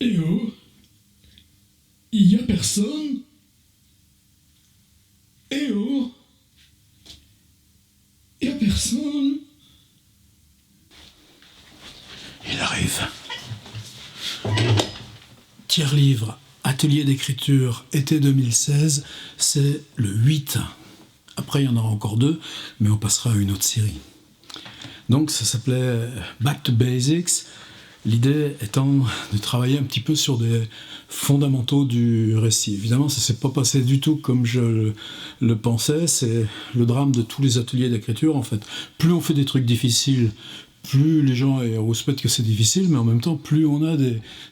Eh oh, il y a personne? Eh oh, il y a personne? Il arrive. Tiers livre, atelier d'écriture, été 2016, c'est le 8. Après, il y en aura encore 2, mais on passera à une autre série. Donc, ça s'appelait Back to Basics. L'idée étant de travailler un petit peu sur des fondamentaux du récit. Évidemment, ça ne s'est pas passé du tout comme je le pensais. C'est le drame de tous les ateliers d'écriture, en fait. Plus on fait des trucs difficiles, plus les gens respectent que c'est difficile, mais en même temps, plus on a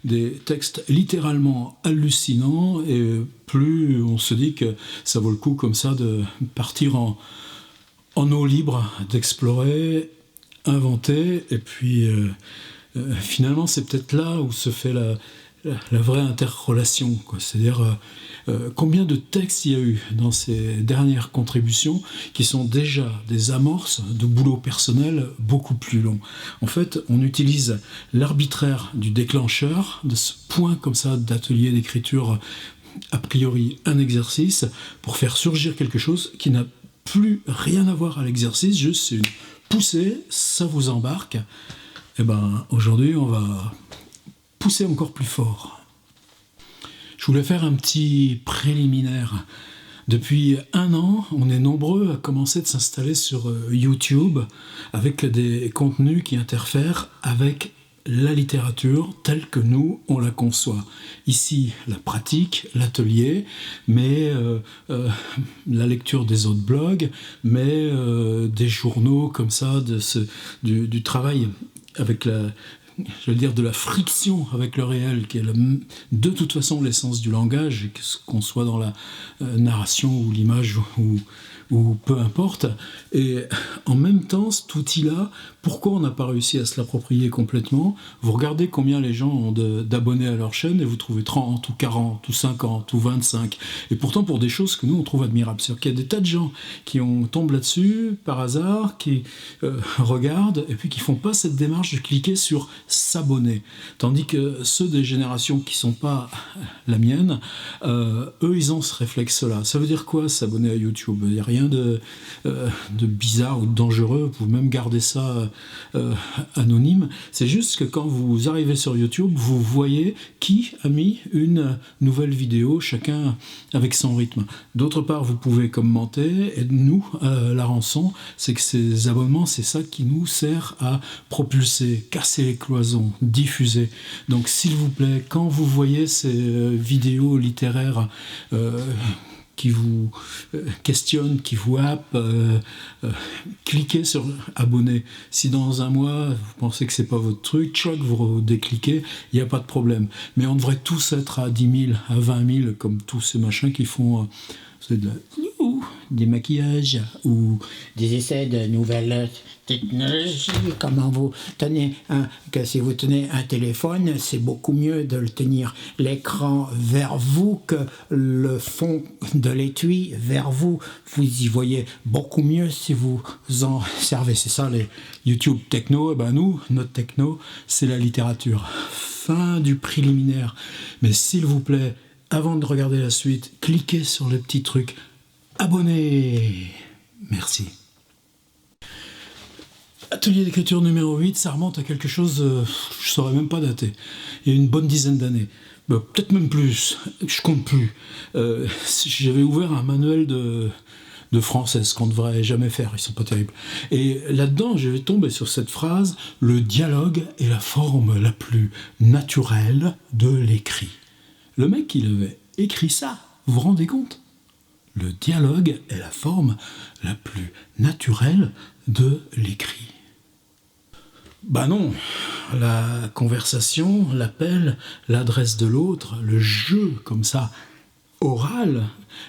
des textes littéralement hallucinants, et plus on se dit que ça vaut le coup comme ça de partir en eau libre, d'explorer, inventer, et puis finalement c'est peut-être là où se fait la vraie interrelation, quoi. C'est-à-dire combien de textes il y a eu dans ces dernières contributions qui sont déjà des amorces de boulot personnel beaucoup plus longs. En fait, on utilise l'arbitraire du déclencheur, de ce point comme ça d'atelier d'écriture, a priori un exercice, pour faire surgir quelque chose qui n'a plus rien à voir à l'exercice, juste c'est une poussée, ça vous embarque. Et ben aujourd'hui on va pousser encore plus fort. Je voulais faire un petit préliminaire. Depuis 1 an, on est nombreux à commencer de s'installer sur YouTube avec des contenus qui interfèrent avec la littérature telle que nous, on la conçoit. Ici, la pratique, l'atelier, mais la lecture des autres blogs, mais des journaux comme ça, du travail avec je veux dire de la friction avec le réel, qui est de toute façon l'essence du langage, qu'on soit dans la narration ou l'image ou peu importe. Et en même temps, cet outil-là, pourquoi on n'a pas réussi à se l'approprier complètement? Vous regardez combien les gens ont d'abonnés à leur chaîne et vous trouvez 30 ou 40 ou 50 ou 25. Et pourtant pour des choses que nous on trouve admirables. C'est-à-dire qu'il y a des tas de gens qui tombent là-dessus par hasard, qui regardent et puis qui font pas cette démarche de cliquer sur s'abonner. Tandis que ceux des générations qui sont pas la mienne, eux ils ont ce réflexe-là. Ça veut dire quoi s'abonner à YouTube? Il n'y a rien de bizarre ou de dangereux, vous pouvez même garder ça anonyme. C'est juste que quand vous arrivez sur YouTube, vous voyez qui a mis une nouvelle vidéo, chacun avec son rythme. D'autre part, vous pouvez commenter, et nous, la rançon, c'est que ces abonnements, c'est ça qui nous sert à propulser, casser les cloisons, diffuser. Donc s'il vous plaît, quand vous voyez ces vidéos littéraires qui vous questionnent, qui vous happent, cliquez sur abonner. Si dans 1 mois vous pensez que c'est pas votre truc, tchoc, vous décliquez, il n'y a pas de problème. Mais on devrait tous être à 10 000, à 20 000, comme tous ces machins qui font des maquillages ou des essais de nouvelles technologies. Comment vous tenez que si vous tenez un téléphone, c'est beaucoup mieux de le tenir l'écran vers vous que le fond de l'étui vers vous. Vous y voyez beaucoup mieux si vous en servez. C'est ça les YouTube techno. Et ben nous, notre techno, c'est la littérature. Fin du préliminaire. Mais s'il vous plaît, avant de regarder la suite, cliquez sur le petit truc abonner. Merci. Atelier d'écriture numéro 8, ça remonte à quelque chose, je ne saurais même pas dater. Il y a une bonne dizaine d'années. Peut-être même plus, je compte plus. J'avais ouvert un manuel de français, ce qu'on ne devrait jamais faire, ils sont pas terribles. Et là-dedans, je vais tomber sur cette phrase: le dialogue est la forme la plus naturelle de l'écrit. Le mec, il avait écrit ça, vous vous rendez compte? Le dialogue est la forme la plus naturelle de l'écrit. Bah non, la conversation, l'appel, l'adresse de l'autre, le jeu comme ça, oral,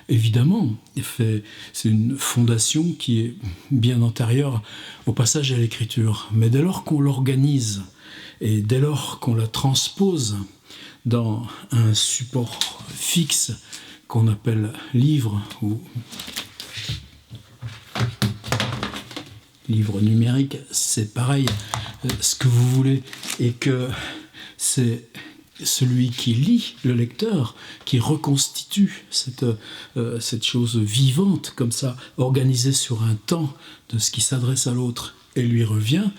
évidemment, c'est une fondation qui est bien antérieure au passage à l'écriture. Mais dès lors qu'on l'organise et dès lors qu'on la transpose dans un support fixe qu'on appelle livre ou livre numérique, c'est pareil, ce que vous voulez, et que c'est celui qui lit, le lecteur, qui reconstitue cette chose vivante, comme ça, organisée sur un temps de ce qui s'adresse à l'autre et lui revient,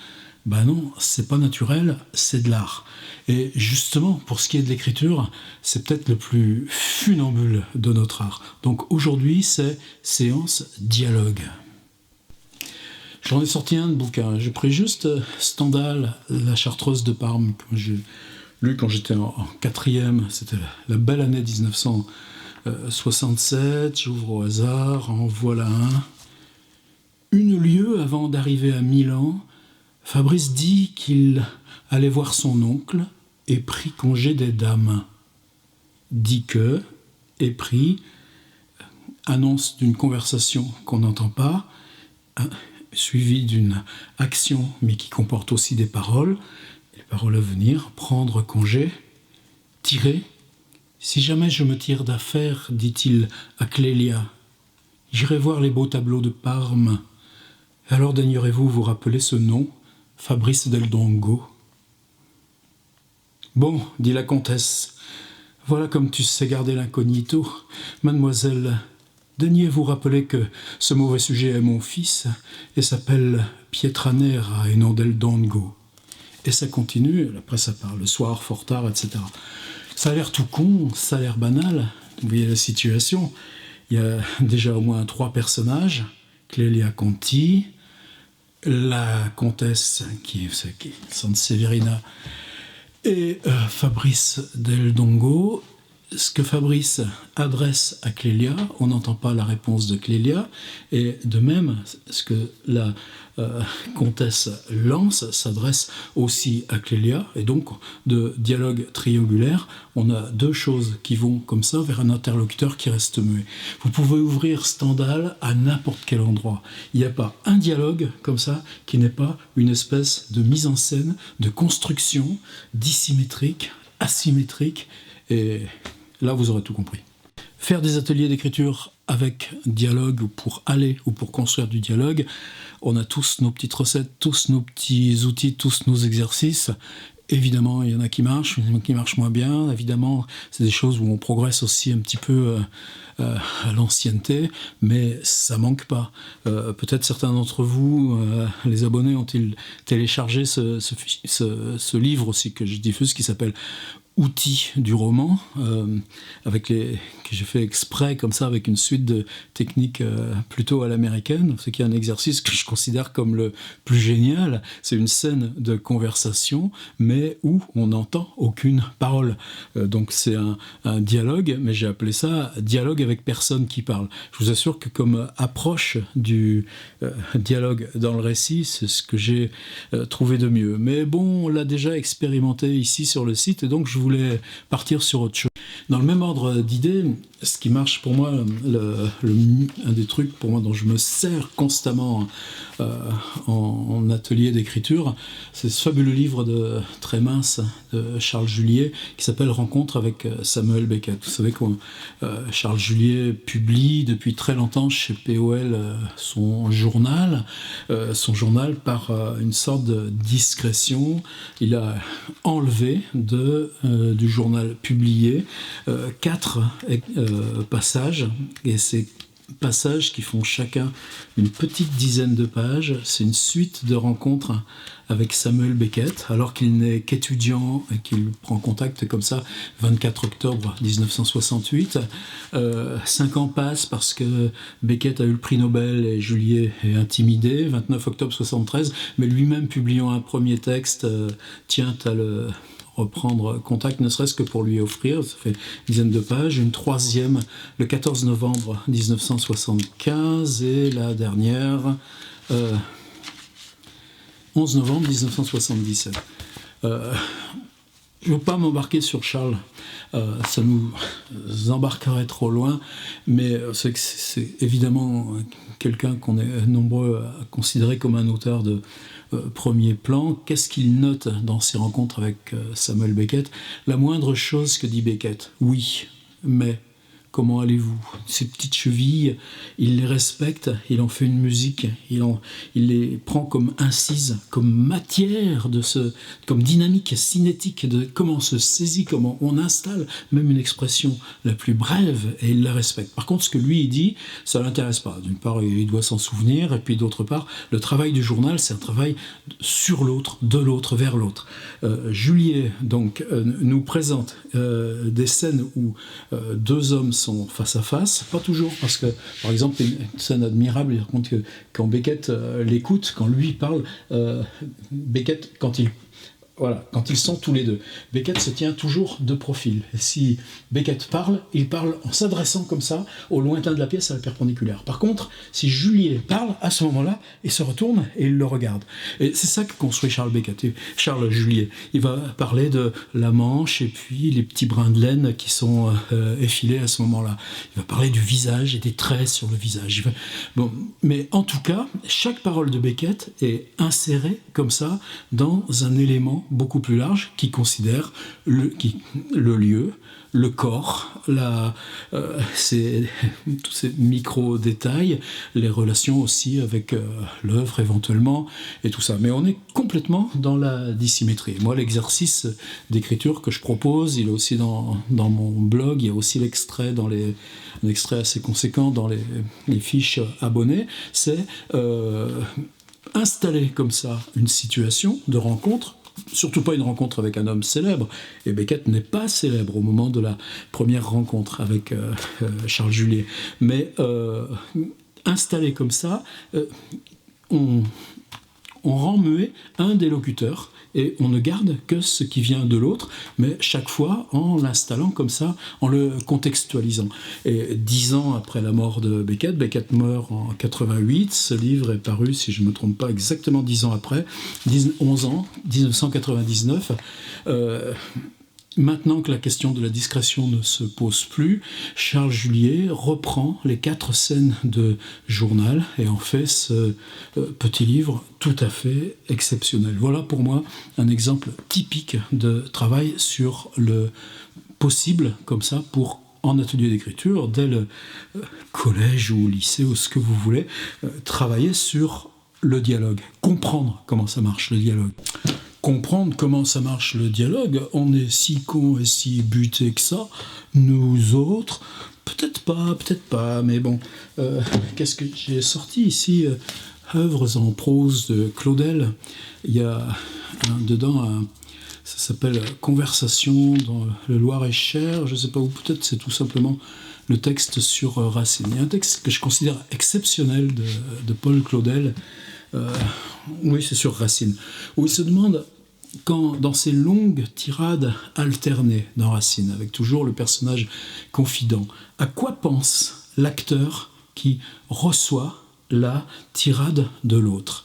ben non, c'est pas naturel, c'est de l'art. Et justement, pour ce qui est de l'écriture, c'est peut-être le plus funambule de notre art. Donc aujourd'hui, c'est séance dialogue. J'en ai sorti un de bouquin. J'ai pris juste Stendhal, La Chartreuse de Parme, que j'ai lu quand j'étais en quatrième. C'était la belle année 1967. J'ouvre au hasard, en voilà un. Une lieue avant d'arriver à Milan, Fabrice dit qu'il allait voir son oncle et prit congé des dames. Dit que, et pris, annonce d'une conversation qu'on n'entend pas, suivie d'une action, mais qui comporte aussi des paroles à venir, prendre congé, tirer. Si jamais je me tire d'affaire, dit-il à Clélia, j'irai voir les beaux tableaux de Parme. Alors daignerez-vous vous rappeler ce nom, Fabrice del Dongo? Bon, dit la comtesse, voilà comme tu sais garder l'incognito. Mademoiselle, daignez vous rappeler que ce mauvais sujet est mon fils et s'appelle Pietranera et non del Dongo. Et ça continue, après ça parle le soir, fort tard, etc. Ça a l'air tout con, ça a l'air banal. Vous voyez la situation. Il y a déjà au moins 3 personnages. Clélia Conti, la comtesse qui est Sanseverina et Fabrice del Dongo. Ce que Fabrice adresse à Clélia, on n'entend pas la réponse de Clélia, et de même, ce que la comtesse lance s'adresse aussi à Clélia, et donc de dialogue triangulaire, on a 2 choses qui vont comme ça vers un interlocuteur qui reste muet. Vous pouvez ouvrir Stendhal à n'importe quel endroit. Il n'y a pas un dialogue comme ça qui n'est pas une espèce de mise en scène, de construction dissymétrique, asymétrique, et là, vous aurez tout compris. Faire des ateliers d'écriture avec dialogue ou pour aller ou pour construire du dialogue, on a tous nos petites recettes, tous nos petits outils, tous nos exercices. Évidemment, il y en a qui marchent moins bien. Évidemment, c'est des choses où on progresse aussi un petit peu à l'ancienneté, mais ça manque pas. Peut-être certains d'entre vous, les abonnés, ont-ils téléchargé ce livre aussi que je diffuse qui s'appelle Outils du roman, que j'ai fait exprès comme ça avec une suite de techniques plutôt à l'américaine, ce qui est un exercice que je considère comme le plus génial. C'est une scène de conversation, mais où on n'entend aucune parole. Donc c'est un dialogue, mais j'ai appelé ça dialogue avec personne qui parle. Je vous assure que comme approche du dialogue dans le récit, c'est ce que j'ai trouvé de mieux. Mais bon, on l'a déjà expérimenté ici sur le site, et donc je voulais partir sur autre chose. Dans le même ordre d'idées, ce qui marche pour moi, un des trucs pour moi dont je me sers constamment en atelier d'écriture, c'est ce fabuleux livre très mince de Charles Julier qui s'appelle Rencontre avec Samuel Beckett. Vous savez que Charles Julier publie depuis très longtemps chez POL son journal par une sorte de discrétion. Il a enlevé du journal publié 4 passages, et ces passages qui font chacun une petite dizaine de pages, c'est une suite de rencontres avec Samuel Beckett, alors qu'il n'est qu'étudiant et qu'il prend contact comme ça, 24 octobre 1968. 5 ans passent parce que Beckett a eu le prix Nobel et Julier est intimidé, 29 octobre 73, mais lui-même publiant un premier texte, tient à le reprendre contact, ne serait-ce que pour lui offrir, ça fait une dizaine de pages, une troisième le 14 novembre 1975 et la dernière 11 novembre 1977. Je ne veux pas m'embarquer sur Charles, ça nous embarquerait trop loin, mais c'est évidemment quelqu'un qu'on est nombreux à considérer comme un auteur de premier plan. Qu'est-ce qu'il note dans ses rencontres avec Samuel Beckett? La moindre chose que dit Beckett. Oui, mais comment allez-vous? Ces petites chevilles, il les respecte, il en fait une musique, il les prend comme incises, comme matière, comme dynamique cinétique de comment on se saisit, comment on installe même une expression la plus brève, et il la respecte. Par contre, ce que lui il dit, ça ne l'intéresse pas. D'une part, il doit s'en souvenir, et puis d'autre part, le travail du journal, c'est un travail sur l'autre, de l'autre, vers l'autre. Juliet, donc, nous présente des scènes où deux hommes sont face à face, pas toujours, parce que, par exemple, une scène admirable, il raconte que quand Beckett l'écoute, quand lui parle, Beckett, quand ils sont tous les deux, Beckett se tient toujours de profil. Et si Beckett parle, il parle en s'adressant comme ça au lointain de la pièce à la perpendiculaire. Par contre, si Juliet parle, à ce moment-là, il se retourne et il le regarde. Et c'est ça que construit Charles Beckett, et Charles Juliet. Il va parler de la Manche et puis les petits brins de laine qui sont effilés à ce moment-là. Il va parler du visage et des traits sur le visage. Bon, mais en tout cas, chaque parole de Beckett est insérée comme ça dans un élément beaucoup plus large qui considère le lieu, le corps, tous ces micro-détails, les relations aussi avec l'œuvre éventuellement, et tout ça. Mais on est complètement dans la dissymétrie. Moi, l'exercice d'écriture que je propose, il est aussi dans mon blog, il y a aussi l'extrait un extrait assez conséquent dans les fiches abonnées, c'est installer comme ça une situation de rencontre, surtout pas une rencontre avec un homme célèbre, et Beckett n'est pas célèbre au moment de la première rencontre avec Charles Juliet, mais installé comme ça, on rend muet un des locuteurs, et on ne garde que ce qui vient de l'autre, mais chaque fois en l'installant comme ça, en le contextualisant. Et 10 ans après la mort de Beckett, Beckett meurt en 88, ce livre est paru, si je ne me trompe pas, exactement 10 ans après, 11 ans, 1999. Maintenant que la question de la discrétion ne se pose plus, Charles Juliet reprend les 4 scènes de journal et en fait ce petit livre tout à fait exceptionnel. Voilà pour moi un exemple typique de travail sur le possible, comme ça, pour en atelier d'écriture, dès le collège ou lycée ou ce que vous voulez, travailler sur le dialogue, comprendre comment ça marche le dialogue. Comprendre comment ça marche le dialogue, on est si cons et si butés que ça, nous autres, peut-être pas, mais bon, qu'est-ce que j'ai sorti ici, œuvres en prose de Claudel, il y a dedans, ça s'appelle Conversation dans le Loir-et-Cher, je ne sais pas où, peut-être c'est tout simplement le texte sur Racine. Il y a un texte que je considère exceptionnel de Paul Claudel, oui, c'est sur Racine, où il se demande, quand dans ces longues tirades alternées dans Racine, avec toujours le personnage confident, à quoi pense l'acteur qui reçoit la tirade de l'autre?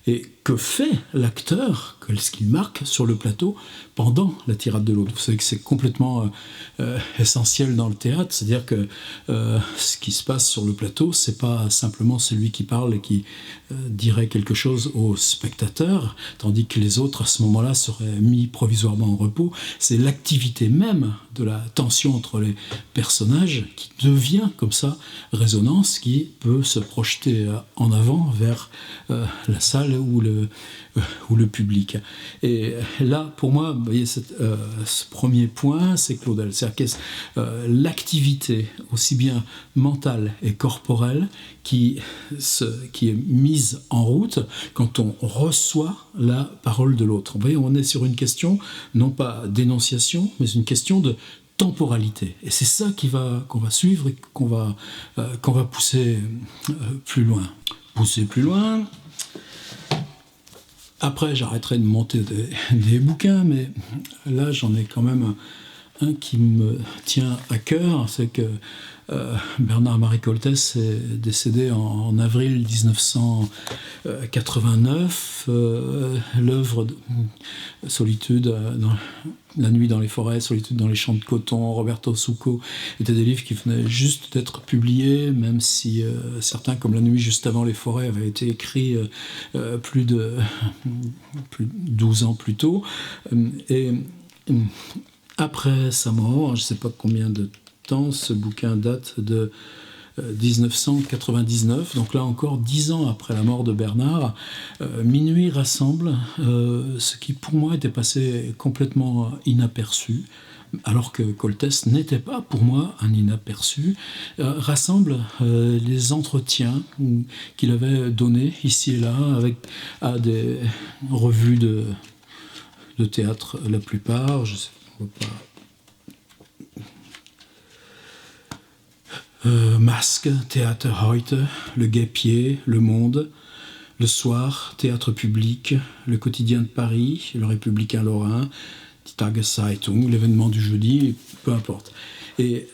Et que fait l'acteur, qu'est-ce qu'il marque sur le plateau pendant la tirade de l'autre? Vous savez que c'est complètement essentiel dans le théâtre, c'est-à-dire que ce qui se passe sur le plateau, c'est pas simplement celui qui parle et qui dirait quelque chose au spectateur, tandis que les autres à ce moment-là seraient mis provisoirement en repos. C'est l'activité même de la tension entre les personnages qui devient comme ça résonance, qui peut se projeter en avant vers la salle ou le public. Et là, pour moi, vous voyez, ce premier point, c'est Claudel. C'est-à-dire l'activité, aussi bien mentale et corporelle, qui est mise en route quand on reçoit la parole de l'autre. Vous voyez, on est sur une question, non pas d'énonciation, mais une question de temporalité. Et c'est ça qu'on va suivre et qu'on va pousser plus loin. Pousser plus loin. Après, j'arrêterai de monter des bouquins, mais là, j'en ai quand même un qui me tient à cœur, c'est que Bernard-Marie Coltès est décédé en avril 1989. L'œuvre de Solitude, La nuit dans les forêts, Solitude dans les champs de coton, Roberto Succo, étaient des livres qui venaient juste d'être publiés, même si certains, comme La nuit juste avant les forêts, avaient été écrits plus de 12 ans plus tôt. Et après sa mort, je ne sais pas combien de important. Ce bouquin date de 1999, donc là encore 10 ans après la mort de Bernard. Minuit rassemble ce qui pour moi était passé complètement inaperçu, alors que Koltès n'était pas pour moi un inaperçu, rassemble les entretiens qu'il avait donnés ici et là à des revues de théâtre, la plupart, je sais pas. Masque, Théâtre Heute, Le Guêpier, Le Monde, Le Soir, Théâtre Public, Le Quotidien de Paris, Le Républicain Lorrain, Die Tageszeitung, l'événement du jeudi, peu importe. Et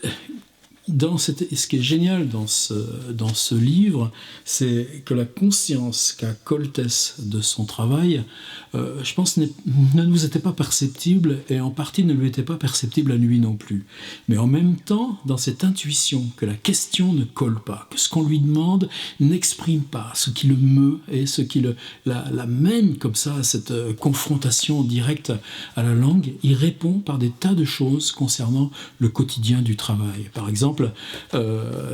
ce qui est génial dans ce livre, c'est que la conscience qu'a Koltès de son travail, je pense, ne nous était pas perceptible, et en partie ne lui était pas perceptible à lui non plus. Mais en même temps, dans cette intuition que la question ne colle pas, que ce qu'on lui demande n'exprime pas ce qui le meut et ce qui la mène comme ça à cette confrontation directe à la langue, il répond par des tas de choses concernant le quotidien du travail. Par exemple,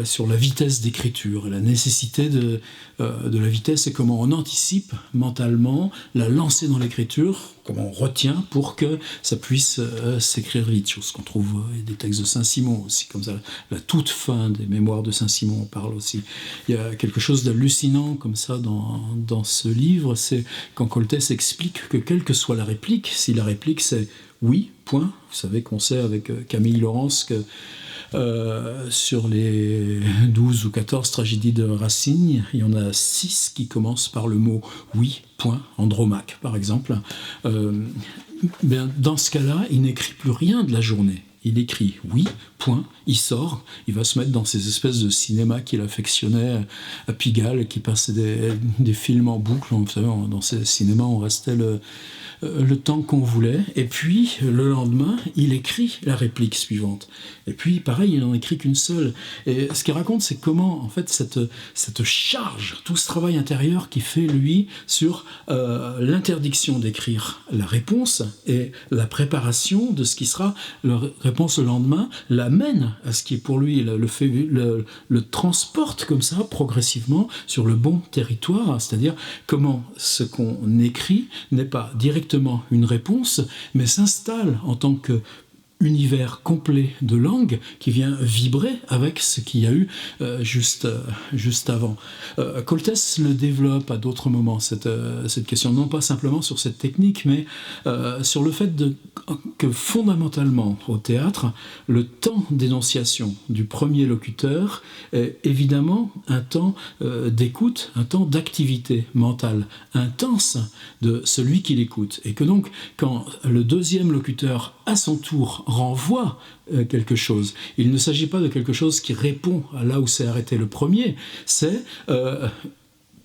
sur la vitesse d'écriture, la nécessité de la vitesse et comment on anticipe mentalement la lancer dans l'écriture, comment on retient pour que ça puisse s'écrire vite, chose qu'on trouve des textes de Saint-Simon aussi, comme ça, la toute fin des mémoires de Saint-Simon on parle aussi. Il y a quelque chose d'hallucinant comme ça dans ce livre, c'est quand Koltès explique que quelle que soit la réplique, si la réplique c'est « oui, point », vous savez qu'on sait avec Camille Laurence que sur les 12 ou 14 tragédies de Racine, il y en a 6 qui commencent par le mot « oui, point », Andromaque par exemple. Dans ce cas-là, il n'écrit plus rien de la journée. Il écrit « oui, point », il sort, il va se mettre dans ces espèces de cinéma qu'il affectionnait à Pigalle, qui passait des films en boucle. Vous savez, dans ces cinémas, on restait le temps qu'on voulait, et puis le lendemain il écrit la réplique suivante, et puis pareil il n'en écrit qu'une seule, et ce qu'il raconte c'est comment en fait cette charge, tout ce travail intérieur qu'il fait lui sur l'interdiction d'écrire la réponse et la préparation de ce qui sera la réponse le lendemain, l'amène à ce qui est pour lui le transporte comme ça progressivement sur le bon territoire, c'est-à-dire comment ce qu'on écrit n'est pas directement une réponse, mais s'installe en tant que univers complet de langue qui vient vibrer avec ce qu'il y a eu juste avant. Koltès le développe à d'autres moments, cette question, non pas simplement sur cette technique, mais sur le fait que fondamentalement au théâtre, le temps d'énonciation du premier locuteur est évidemment un temps d'écoute, un temps d'activité mentale intense de celui qui l'écoute, et que donc quand le deuxième locuteur à son tour renvoie quelque chose, il ne s'agit pas de quelque chose qui répond à là où s'est arrêté le premier, c'est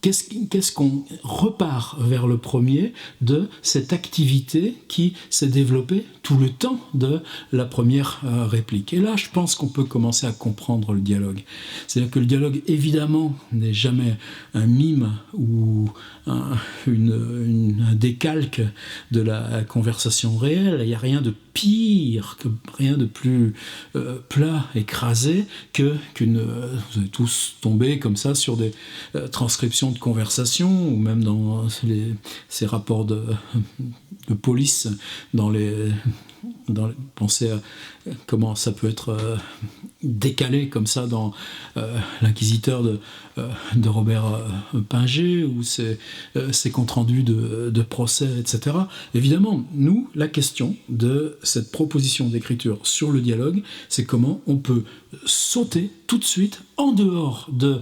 qu'est-ce qu'on repart vers le premier de cette activité qui s'est développée tout le temps de la première réplique. Et là, je pense qu'on peut commencer à comprendre le dialogue. C'est-à-dire que le dialogue, évidemment, n'est jamais un mime ou un décalque de la conversation réelle. Il n'y a rien de pire, rien de plus plat, écrasé qu'une... vous allez tous tomber comme ça sur des transcriptions de conversation, ou même dans ces rapports de police, pensez à comment ça peut être décalé comme ça dans l'inquisiteur de Robert Pinger, ou ses comptes rendus de procès, etc. Évidemment, nous, la question de cette proposition d'écriture sur le dialogue, c'est comment on peut sauter tout de suite en dehors de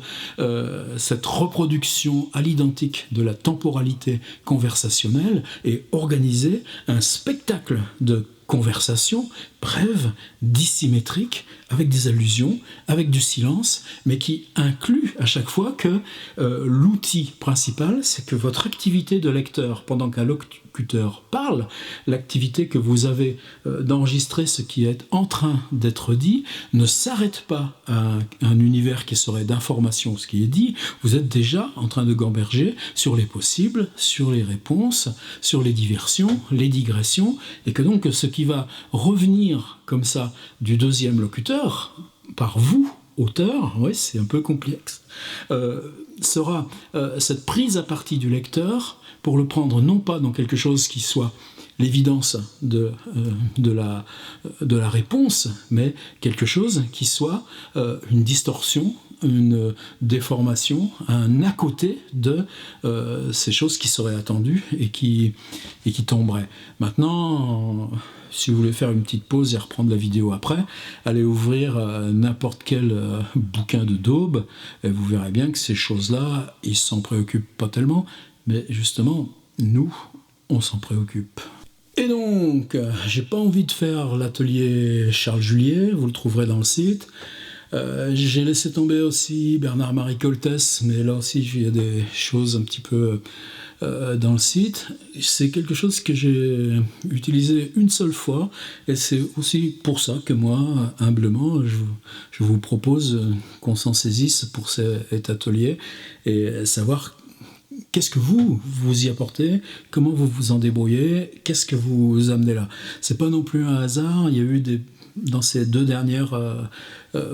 cette reproduction à l'identique de la temporalité conversationnelle et organiser un spectacle de conversation brève, dissymétrique, avec des allusions, avec du silence, mais qui inclut à chaque fois que l'outil principal, c'est que votre activité de lecteur, pendant qu'un locuteur parle, l'activité que vous avez d'enregistrer ce qui est en train d'être dit ne s'arrête pas à un univers qui serait d'information, ce qui est dit. Vous êtes déjà en train de gamberger sur les possibles, sur les réponses, sur les diversions, les digressions, et que donc ce qui va revenir comme ça du deuxième locuteur, par vous, auteur, ouais, c'est un peu complexe, sera cette prise à partie du lecteur pour le prendre non pas dans quelque chose qui soit l'évidence de la réponse, mais quelque chose qui soit une distorsion, une déformation, un à côté de ces choses qui seraient attendues et qui tomberaient. Maintenant, si vous voulez faire une petite pause et reprendre la vidéo après, allez ouvrir n'importe quel bouquin de Daube et vous verrez bien que ces choses-là, ils s'en préoccupent pas tellement, mais justement, nous, on s'en préoccupe. Et donc, j'ai pas envie de faire l'atelier Charles Julier, vous le trouverez dans le site. J'ai laissé tomber aussi Bernard-Marie Coltès, mais là aussi il y a des choses un petit peu dans le site. C'est quelque chose que j'ai utilisé une seule fois, et c'est aussi pour ça que moi, humblement, je vous propose qu'on s'en saisisse pour cet atelier et savoir qu'est-ce que vous y apportez, comment vous vous en débrouillez, qu'est-ce que vous amenez là. C'est pas non plus un hasard, il y a eu dans ces 2 dernières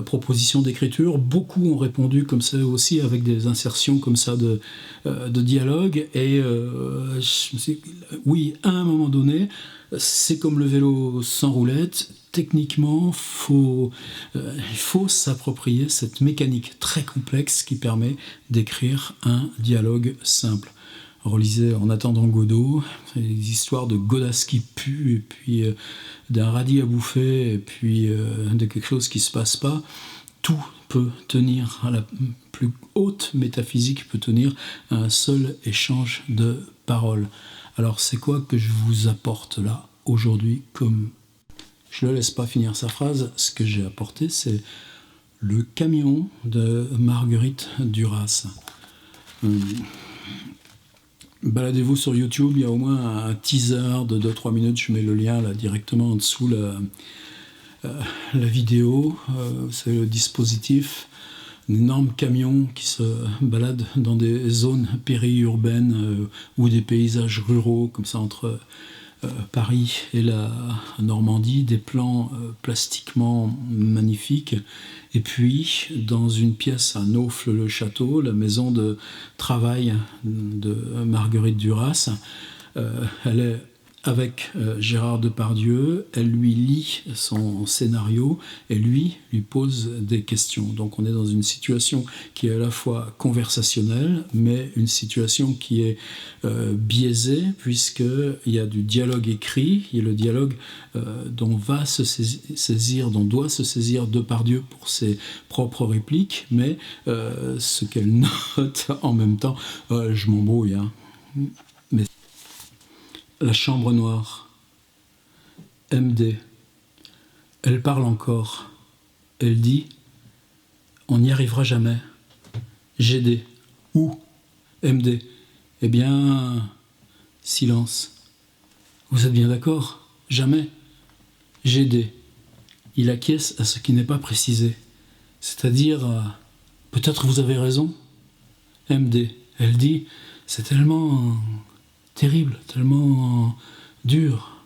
propositions d'écriture, beaucoup ont répondu comme ça aussi, avec des insertions comme ça de dialogue, et je me suis dit, oui, à un moment donné, c'est comme le vélo sans roulette, techniquement, il faut s'approprier cette mécanique très complexe qui permet d'écrire un dialogue simple. Relisez En attendant Godot, les histoires de godasses qui puent, et puis d'un radis à bouffer, et puis de quelque chose qui ne se passe pas. Tout peut tenir, à la plus haute métaphysique peut tenir à un seul échange de paroles. Alors c'est quoi que je vous apporte là, aujourd'hui, comme... Je ne le laisse pas finir sa phrase, ce que j'ai apporté, c'est le camion de Marguerite Duras. Baladez-vous sur YouTube, il y a au moins un teaser de 2-3 minutes, je mets le lien là directement en dessous la vidéo. C'est le dispositif, un énorme camion qui se balade dans des zones périurbaines ou des paysages ruraux, comme ça entre Paris et la Normandie, des plans plastiquement magnifiques. Et puis, dans une pièce à Naufle-le-Château, la maison de travail de Marguerite Duras, elle est avec Gérard Depardieu, elle lui lit son scénario et lui pose des questions. Donc on est dans une situation qui est à la fois conversationnelle, mais une situation qui est biaisée, puisqu'il y a du dialogue écrit, il y a le dialogue dont doit se saisir Depardieu pour ses propres répliques, mais ce qu'elle note en même temps, je m'embrouille, hein. Mais la chambre noire, MD, elle parle encore, elle dit « On n'y arrivera jamais ». GD, où MD, eh bien, silence. Vous êtes bien d'accord? Jamais. GD, il acquiesce à ce qui n'est pas précisé, c'est-à-dire, peut-être vous avez raison. MD, elle dit « C'est tellement... terrible, tellement dur.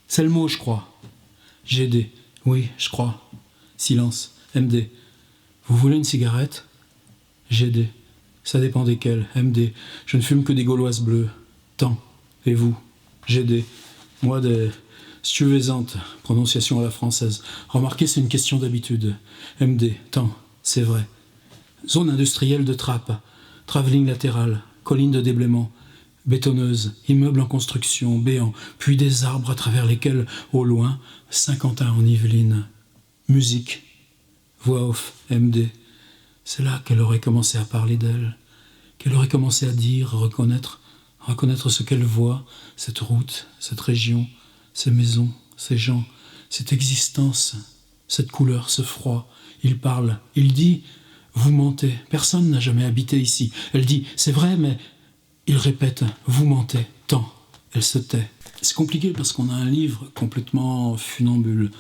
C'est le mot, je crois. GD, oui, je crois. Silence. MD, vous voulez une cigarette? GD, ça dépend desquelles. MD, je ne fume que des gauloises bleues. Tant. Et vous? GD, moi des stuyvésantes, prononciation à la française. Remarquez, c'est une question d'habitude. MD, tant, c'est vrai. Zone industrielle de Trappes, travelling latéral, colline de déblaiement, bétonneuse, immeuble en construction, béant, puis des arbres à travers lesquels, au loin, Saint-Quentin en Yvelines. Musique, voix off, MD. C'est là qu'elle aurait commencé à parler d'elle, qu'elle aurait commencé à dire, à reconnaître ce qu'elle voit, cette route, cette région, ces maisons, ces gens, cette existence, cette couleur, ce froid. Il parle, il dit, vous mentez, personne n'a jamais habité ici. Elle dit, c'est vrai, mais... Il répète, vous mentez, attend, elle se tait. C'est compliqué parce qu'on a un livre complètement funambule.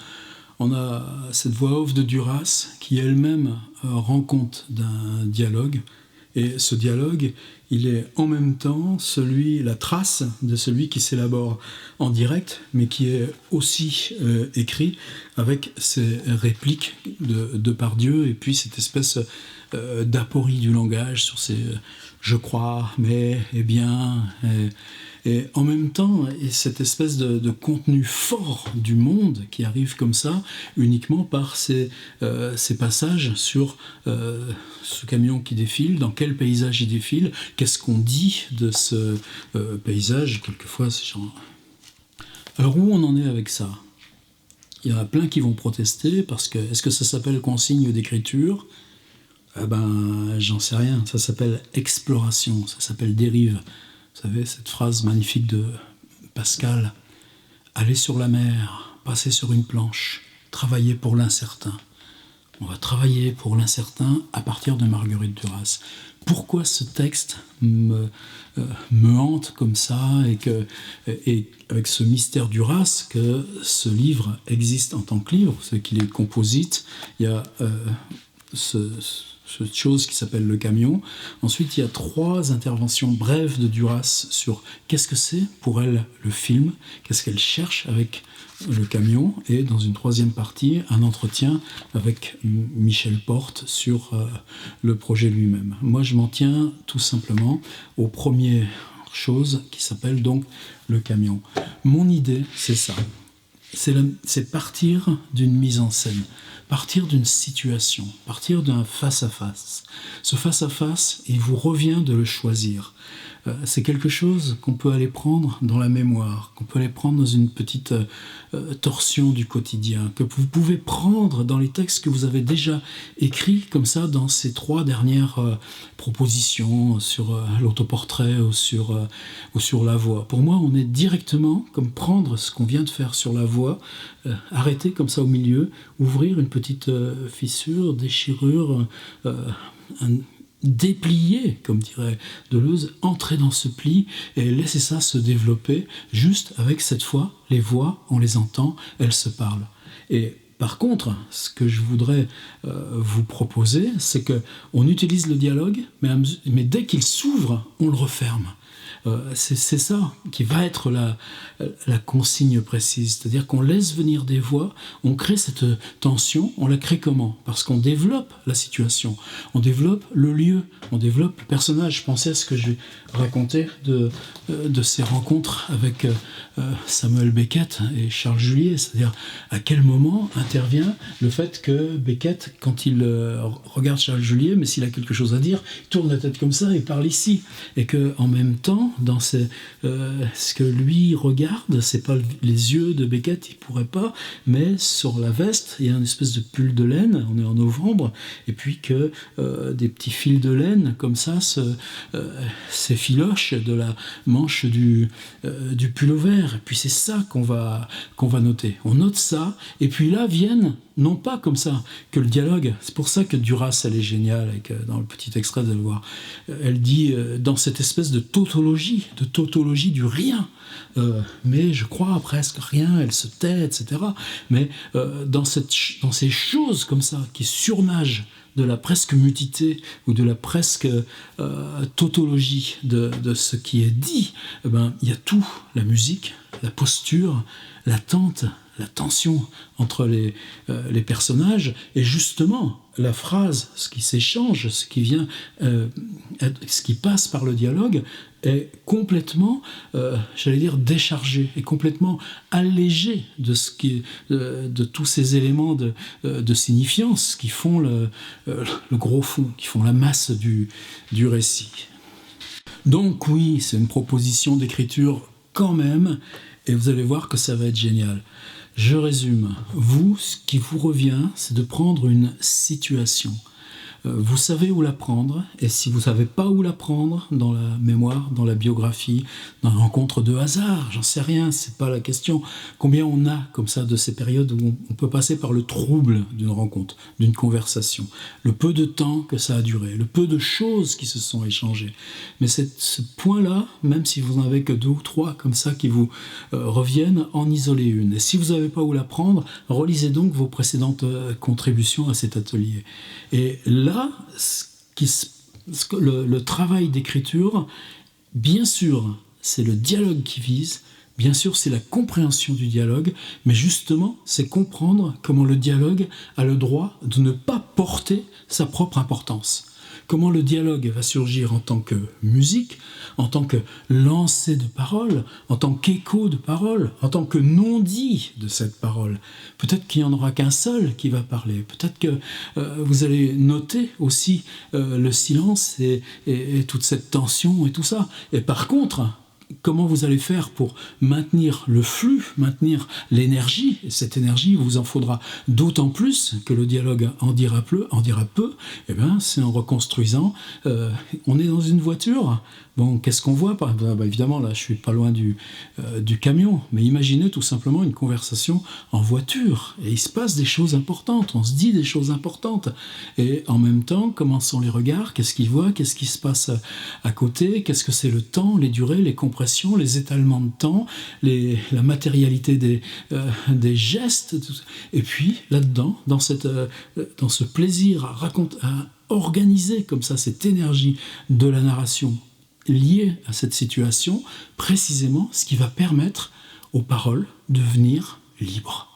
On a cette voix off de Duras qui elle-même rend compte d'un dialogue. Et ce dialogue, il est en même temps la trace de celui qui s'élabore en direct, mais qui est aussi écrit avec ces répliques de Depardieu et puis cette espèce d'aporie du langage sur ces je crois, mais, eh bien, et en même temps, et cette espèce de contenu fort du monde qui arrive comme ça, uniquement par ces passages sur ce camion qui défile, dans quel paysage il défile, qu'est-ce qu'on dit de ce paysage, quelquefois, c'est genre... Alors où on en est avec ça ? Il y en a plein qui vont protester parce que, est-ce que ça s'appelle consigne d'écriture ? Eh ben, j'en sais rien, ça s'appelle exploration, ça s'appelle dérive. Vous savez, cette phrase magnifique de Pascal, aller sur la mer, passer sur une planche, travailler pour l'incertain. On va travailler pour l'incertain à partir de Marguerite Duras. Pourquoi ce texte me hante comme ça et avec ce mystère Duras que ce livre existe en tant que livre, c'est qu'il est composite, il y a cette chose qui s'appelle le camion. Ensuite, il y a 3 interventions brèves de Duras sur qu'est-ce que c'est pour elle le film, qu'est-ce qu'elle cherche avec le camion, et dans une 3e partie, un entretien avec Michel Porte sur le projet lui-même. Moi, je m'en tiens tout simplement aux premières choses qui s'appellent donc le camion. Mon idée, c'est ça. C'est partir d'une mise en scène, partir d'une situation, partir d'un face-à-face. Ce face-à-face, il vous revient de le choisir. C'est quelque chose qu'on peut aller prendre dans la mémoire, qu'on peut aller prendre dans une petite torsion du quotidien, que vous pouvez prendre dans les textes que vous avez déjà écrits, comme ça, dans ces 3 dernières propositions sur l'autoportrait ou sur la voix. Pour moi, on est directement comme prendre ce qu'on vient de faire sur la voix, arrêter comme ça au milieu, ouvrir une petite fissure, déchirure, déplier, comme dirait Deleuze, entrer dans ce pli et laisser ça se développer, juste avec cette fois, les voix, on les entend, elles se parlent. Et par contre, ce que je voudrais vous proposer, c'est qu'on utilise le dialogue, mais dès qu'il s'ouvre, on le referme. C'est ça qui va être la consigne précise, c'est-à-dire qu'on laisse venir des voix, on crée cette tension, on la crée comment ? Parce qu'on développe la situation, on développe le lieu, on développe le personnage. Je pensais à ce que je racontais de ces rencontres avec Samuel Beckett et Charles Julier, c'est-à-dire à quel moment intervient le fait que Beckett, quand il regarde Charles Julier, mais s'il a quelque chose à dire, il tourne la tête comme ça et parle ici, et que en même temps, dans ce que lui regarde, c'est pas les yeux de Beckett, il pourrait pas, mais sur la veste, il y a une espèce de pull de laine, on est en novembre, et puis que des petits fils de laine, comme ça, s'effilochent de la manche du pull-over, et puis c'est ça qu'on va noter. On note ça, et puis là viennent, non pas comme ça, que le dialogue, c'est pour ça que Duras, elle est géniale, et que dans le petit extrait, vous allez voir, elle dit, dans cette espèce de tautologie du rien, mais je crois presque rien, elle se tait, etc. Mais dans ces choses comme ça, qui surnagent de la presque mutité ou de la presque tautologie de ce qui est dit, il y a tout, la musique, la posture, l'attente, la tension entre les personnages, et justement la phrase, ce qui s'échange, ce qui vient, ce qui passe par le dialogue est complètement, j'allais dire, déchargé, est complètement allégé de tous ces éléments de signifiance qui font le gros fond, qui font la masse du récit. Donc oui, c'est une proposition d'écriture quand même, et vous allez voir que ça va être génial. Je résume. Vous, ce qui vous revient, c'est de prendre une situation. Vous savez où la prendre, et si vous ne savez pas où la prendre, dans la mémoire, dans la biographie, dans une rencontre de hasard, j'en sais rien, c'est pas la question. Combien on a comme ça de ces périodes où on peut passer par le trouble d'une rencontre, d'une conversation, le peu de temps que ça a duré, le peu de choses qui se sont échangées. Mais ce point-là, même si vous n'en avez que 2 ou 3 comme ça qui vous reviennent, en isoler une. Et si vous n'avez pas où la prendre, relisez donc vos précédentes contributions à cet atelier. Et là, le travail d'écriture, bien sûr, c'est le dialogue qui vise, bien sûr, c'est la compréhension du dialogue, mais justement, c'est comprendre comment le dialogue a le droit de ne pas porter sa propre importance. Comment le dialogue va surgir en tant que musique, en tant que lancée de parole, en tant qu'écho de parole, en tant que non-dit de cette parole. Peut-être qu'il n'y en aura qu'un seul qui va parler. Peut-être que vous allez noter aussi le silence et toute cette tension et tout ça. Et par contre, comment vous allez faire pour maintenir le flux, maintenir l'énergie. Et cette énergie, vous en faudra d'autant plus que le dialogue en dira peu. Eh bien, c'est en reconstruisant. On est dans une voiture. Bon, qu'est-ce qu'on voit ? Évidemment, là, je suis pas loin du camion. Mais imaginez tout simplement une conversation en voiture. Et il se passe des choses importantes. On se dit des choses importantes. Et en même temps, comment sont les regards ? Qu'est-ce qu'ils voient ? Qu'est-ce qui se passe à côté ? Qu'est-ce que c'est le temps, les durées, les compressions, les étalements de temps, la matérialité des gestes. Et puis, là-dedans, dans ce plaisir à organiser comme ça cette énergie de la narration liée à cette situation, précisément ce qui va permettre aux paroles de devenir libres.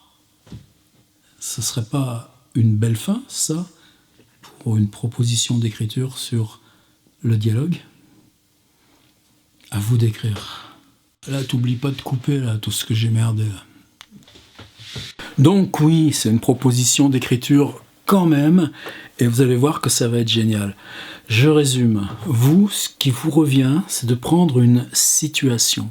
Ce ne serait pas une belle fin, ça, pour une proposition d'écriture sur le dialogue ? À vous d'écrire. Là, t'oublies pas de couper là, tout ce que j'ai merdé. Là. Donc oui, c'est une proposition d'écriture quand même, et vous allez voir que ça va être génial. Je résume. Vous, ce qui vous revient, c'est de prendre une situation.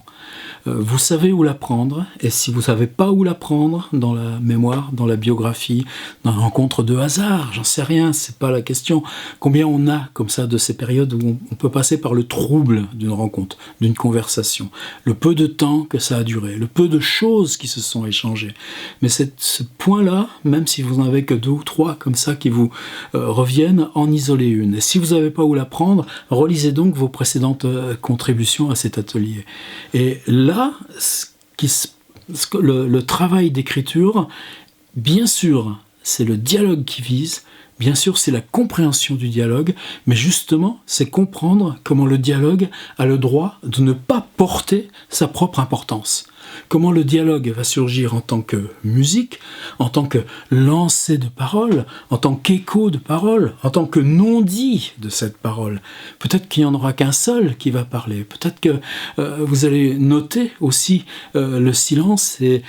Vous savez où la prendre, et si vous ne savez pas où la prendre, dans la mémoire, dans la biographie, dans une rencontre de hasard, j'en sais rien, c'est pas la question. Combien on a comme ça de ces périodes où on peut passer par le trouble d'une rencontre, d'une conversation, le peu de temps que ça a duré, le peu de choses qui se sont échangées. Mais ce point-là, même si vous n'en avez que 2 ou 3 comme ça qui vous reviennent, en isoler une. Et si vous n'avez pas où la prendre, relisez donc vos précédentes contributions à cet atelier. Et là, le travail d'écriture, bien sûr, c'est le dialogue qui vise, bien sûr, c'est la compréhension du dialogue, mais justement, c'est comprendre comment le dialogue a le droit de ne pas porter sa propre importance. Comment le dialogue va surgir en tant que musique, en tant que lancée de parole, en tant qu'écho de parole, en tant que non-dit de cette parole. Peut-être qu'il n'y en aura qu'un seul qui va parler. Peut-être que vous allez noter aussi le silence et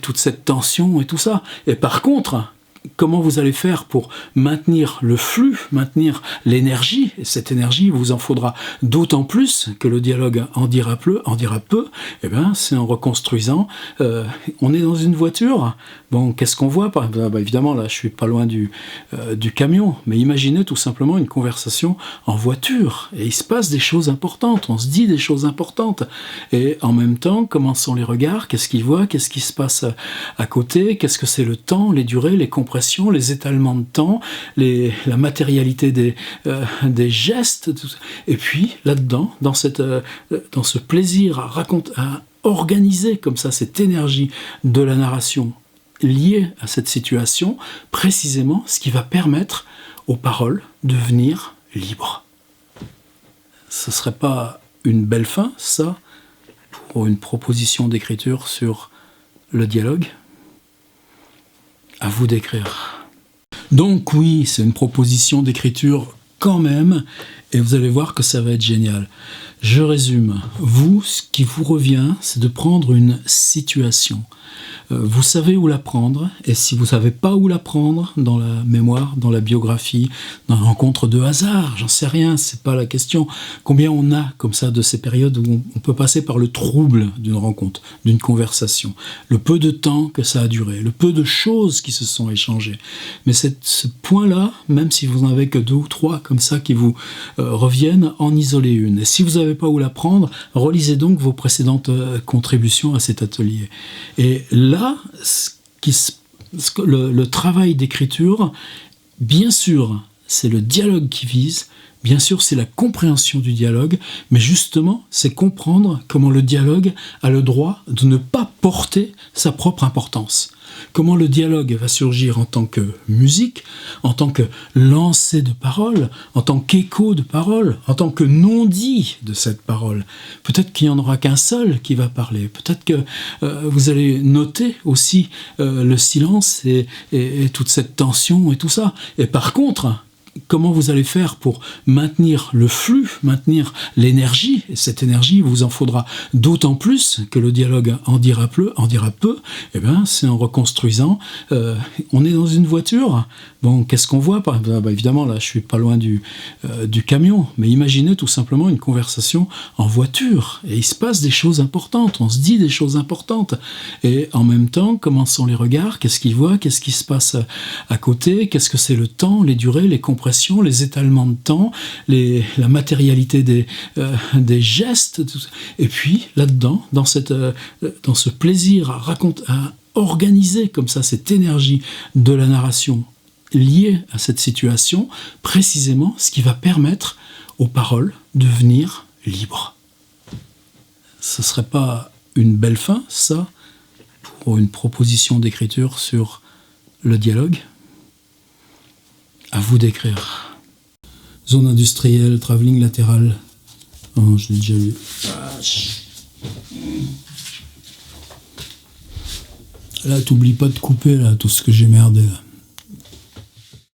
toute cette tension et tout ça. Et par contre, comment vous allez faire pour maintenir le flux, maintenir l'énergie, et cette énergie, vous en faudra d'autant plus que le dialogue en dira peu, eh bien, c'est en reconstruisant. On est dans une voiture. Bon, qu'est-ce qu'on voit ? Évidemment, là, je suis pas loin du camion, mais imaginez tout simplement une conversation en voiture. Et il se passe des choses importantes, on se dit des choses importantes. Et en même temps, comment sont les regards ? Qu'est-ce qu'ils voient ? Qu'est-ce qui se passe à côté ? Qu'est-ce que c'est le temps, les durées, les compressions, les étalements de temps, la matérialité des gestes, et puis là-dedans, dans ce plaisir à organiser comme ça cette énergie de la narration liée à cette situation, précisément ce qui va permettre aux paroles de devenir libres. Ce ne serait pas une belle fin, ça, pour une proposition d'écriture sur le dialogue ? À vous d'écrire. Donc oui, c'est une proposition d'écriture quand même, et vous allez voir que ça va être génial. Je résume. Vous, ce qui vous revient, c'est de prendre une situation. Vous savez où la prendre, et si vous ne savez pas où la prendre, dans la mémoire, dans la biographie, dans la rencontre de hasard, j'en sais rien, c'est pas la question. Combien on a comme ça de ces périodes où on peut passer par le trouble d'une rencontre, d'une conversation, le peu de temps que ça a duré, le peu de choses qui se sont échangées. Mais ce point-là, même si vous n'en avez que 2 ou 3 comme ça qui vous reviennent, en isoler une. Et si vous n'avez pas où la prendre, relisez donc vos précédentes contributions à cet atelier. Et là, le travail d'écriture, bien sûr, c'est le dialogue qui vise, bien sûr, c'est la compréhension du dialogue, mais justement, c'est comprendre comment le dialogue a le droit de ne pas porter sa propre importance. Comment le dialogue va surgir en tant que musique, en tant que lancée de parole, en tant qu'écho de parole, en tant que non-dit de cette parole. Peut-être qu'il n'y en aura qu'un seul qui va parler. Peut-être que vous allez noter aussi le silence et toute cette tension et tout ça. Et par contre, comment vous allez faire pour maintenir le flux, maintenir l'énergie, et cette énergie, il vous en faudra d'autant plus que le dialogue en dira peu, eh bien, c'est en reconstruisant. On est dans une voiture, bon, qu'est-ce qu'on voit? Évidemment, là, je suis pas loin du camion, mais imaginez tout simplement une conversation en voiture, et il se passe des choses importantes, on se dit des choses importantes, et en même temps, comment sont les regards, qu'est-ce qu'ils voient, qu'est-ce qui se passe à côté, qu'est-ce que c'est le temps, les durées, les compressions, les étalements de temps, la matérialité des gestes, et puis là-dedans, dans ce plaisir à organiser comme ça cette énergie de la narration liée à cette situation, précisément ce qui va permettre aux paroles de devenir libres. Ce ne serait pas une belle fin, ça, pour une proposition d'écriture sur le dialogue? À vous d'écrire. Zone industrielle, travelling latéral. Oh, je l'ai déjà lu. Là, t'oublies pas de couper là, tout ce que j'ai merdé là.